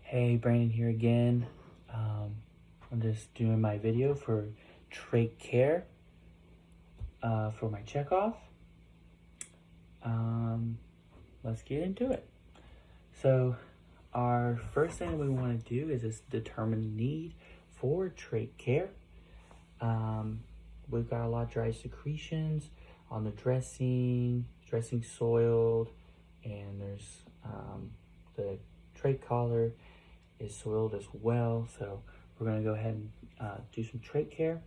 Hey, Brandon here again. I'm just doing my video for Trach Care for my checkoff. Let's get into it. So our first thing we want to do is just determine the need for Trach Care. We've got a lot of dry secretions on the dressing soiled, and there's the trach collar is soiled as well. So we're going to go ahead and do some trach care.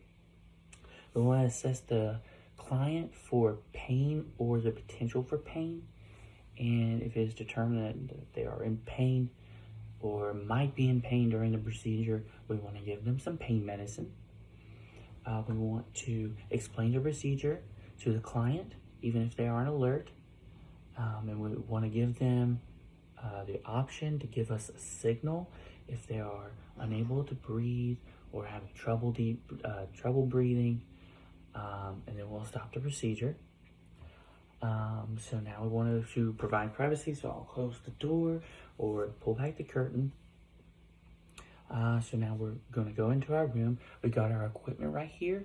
We want to assess the client for pain or the potential for pain. And if it is determined that they are in pain or might be in pain during the procedure, we want to give them some pain medicine. We want to explain the procedure to the client, even if they aren't alert. And we want to give them the option to give us a signal if they are unable to breathe or having trouble breathing, and then we'll stop the procedure. So now we wanted to provide privacy, so I'll close the door or pull back the curtain. So now we're going to go into our room. We got our equipment right here.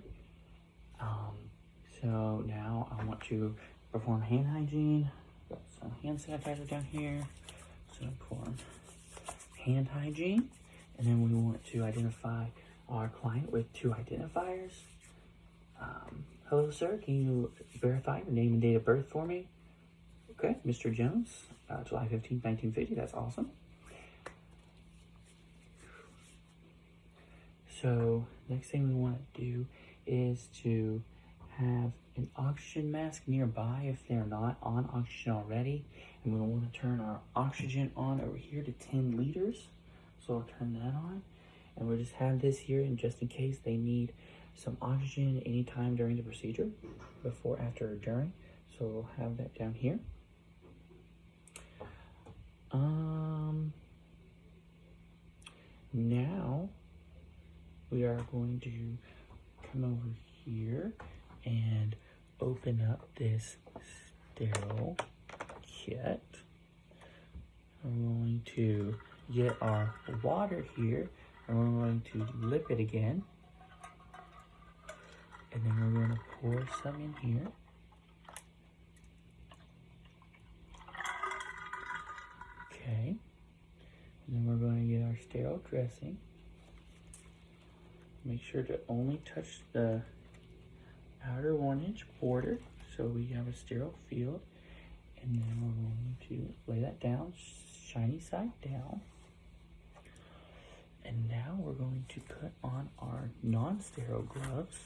So now I want to perform hand hygiene. Got some hand sanitizer down here. So perform hand hygiene, and then we want to identify our client with two identifiers. Hello, sir. Can you verify your name and date of birth for me? Okay, Mr. Jones, July 15th, 1950. That's awesome. So next thing we want to do is to have an oxygen mask nearby if they're not on oxygen already. And we want to turn our oxygen on over here to 10 liters. So I'll turn that on. And we'll just have this here and just in case they need some oxygen anytime during the procedure, before, after, or during. So we'll have that down here. Now we are going to come over here and open up this sterile kit. I'm going to get our water here, and we're going to lip it again. And then we're going to pour some in here. Okay. And then we're going to get our sterile dressing. Make sure to only touch the outer 1-inch border so we have a sterile field. And then we're going to lay that down, shiny side down. And now we're going to put on our non-sterile gloves.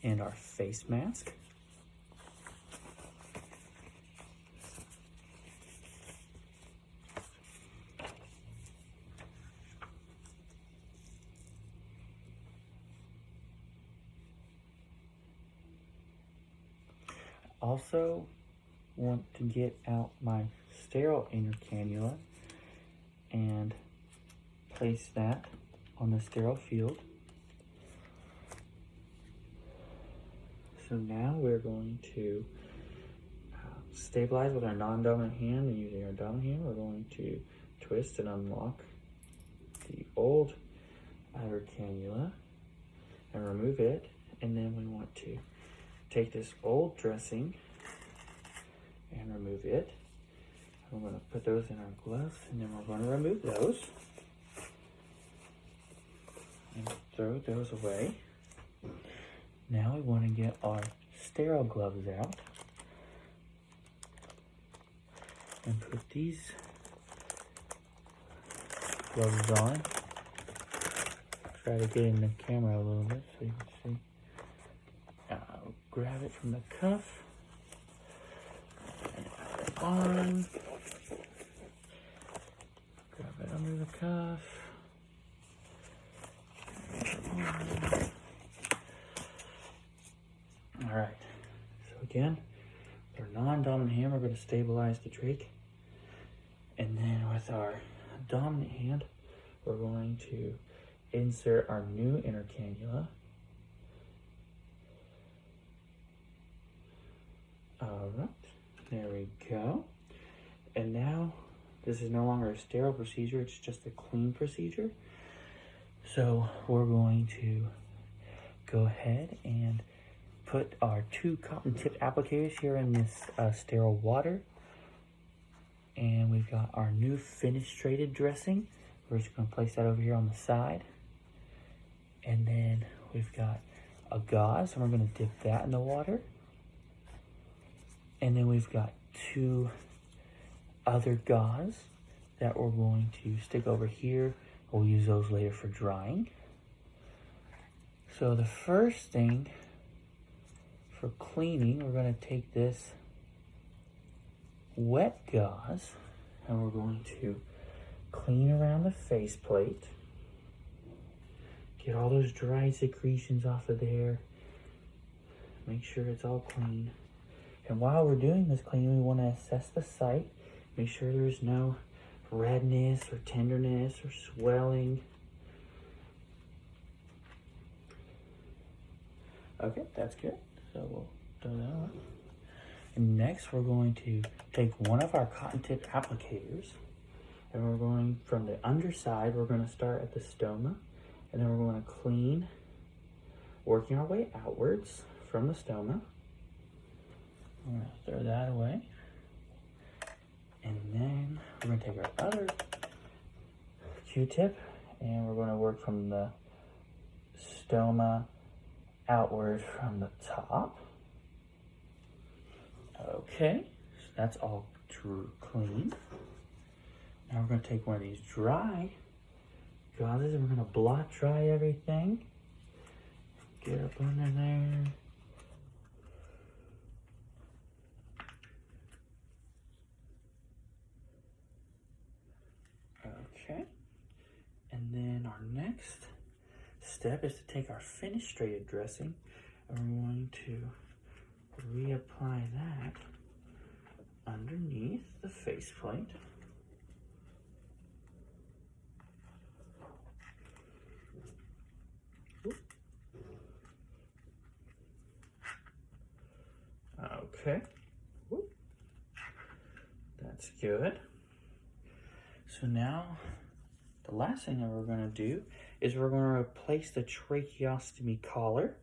And our face mask. Also want to get out my sterile inner cannula and place that on the sterile field. So now we're going to stabilize with our non-dominant hand, and using our dominant hand, we're going to twist and unlock the old outer cannula and remove it. And then we want to take this old dressing and remove it. We're going to put those in our gloves, and then we're going to remove those and throw those away. Now we want to get our sterile gloves out and put these gloves on. Try to get in the camera a little bit so you can see. Grab it from the cuff and put it on. Grab it under the cuff. Alright, so again, with our non-dominant hand, we're going to stabilize the trach. And then with our dominant hand, we're going to insert our new inner cannula. Alright, There we go. And now this is no longer a sterile procedure, it's just a clean procedure. So we're going to go ahead and put our 2 cotton tip applicators here in this sterile water. And we've got our new fenestrated dressing. We're just going to place that over here on the side. And then we've got a gauze, and we're going to dip that in the water. And then we've got 2 other gauze that we're going to stick over here. We'll use those later for drying. So the first thing for cleaning, we're going to take this wet gauze and we're going to clean around the faceplate. Get all those dry secretions off of there. Make sure it's all clean. And while we're doing this cleaning, we want to assess the site. Make sure there's no redness or tenderness or swelling. Okay, that's good. So we'll do that one. And next we're going to take one of our cotton tip applicators and we're going from the underside, we're going to start at the stoma and then we're going to clean, working our way outwards from the stoma. We're going to throw that away. And then we're going to take our other Q-tip and we're going to work from the stoma outward from the top. Okay, so that's all clean. Now we're going to take one of these dry gauzes and we're going to blot dry everything. Get up under there. Okay, and then our next step is to take our fenestrated dressing and we're going to reapply that underneath the faceplate. Okay, that's good. So now the last thing that we're going to do is we're going to replace the tracheostomy collar.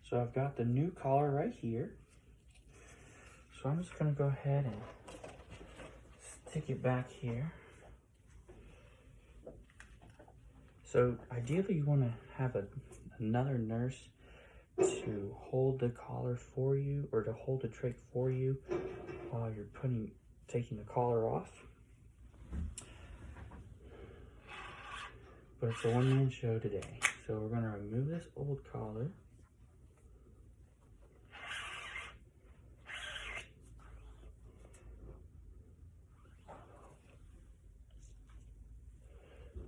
So I've got the new collar right here. So I'm just going to go ahead and stick it back here. So ideally you want to have another nurse to hold the collar for you or to hold the trach for you while you're taking the collar off. But it's a one-man show today. So we're going to remove this old collar.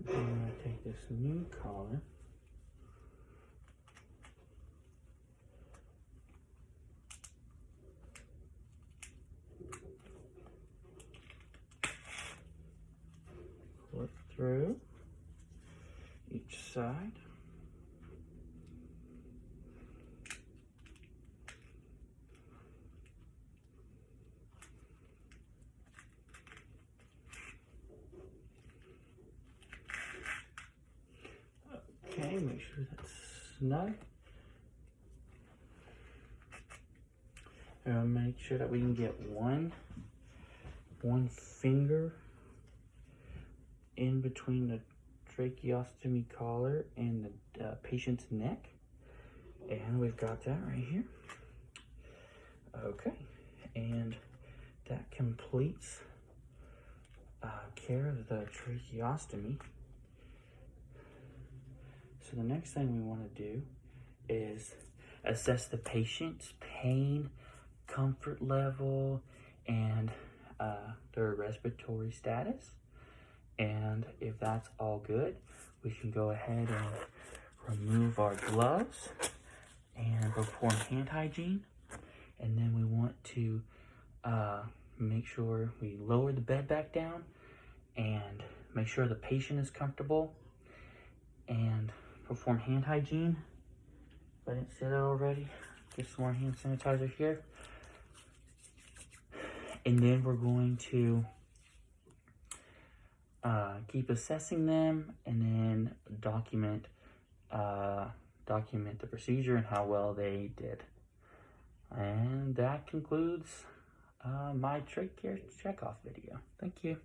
Then I'm going to take this new collar. Pull it through each side. Okay, make sure that's snug. And make sure that we can get one finger in between the tracheostomy collar and the patient's neck. And we've got that right here. Okay, and that completes care of the tracheostomy. So the next thing we want to do is assess the patient's pain, comfort level, and their respiratory status. And if that's all good, we can go ahead and remove our gloves and perform hand hygiene. And then we want to make sure we lower the bed back down and make sure the patient is comfortable and perform hand hygiene. If I didn't say that already, get some more hand sanitizer here. And then we're going to keep assessing them, and then document the procedure and how well they did. And that concludes my trach care checkoff video. Thank you.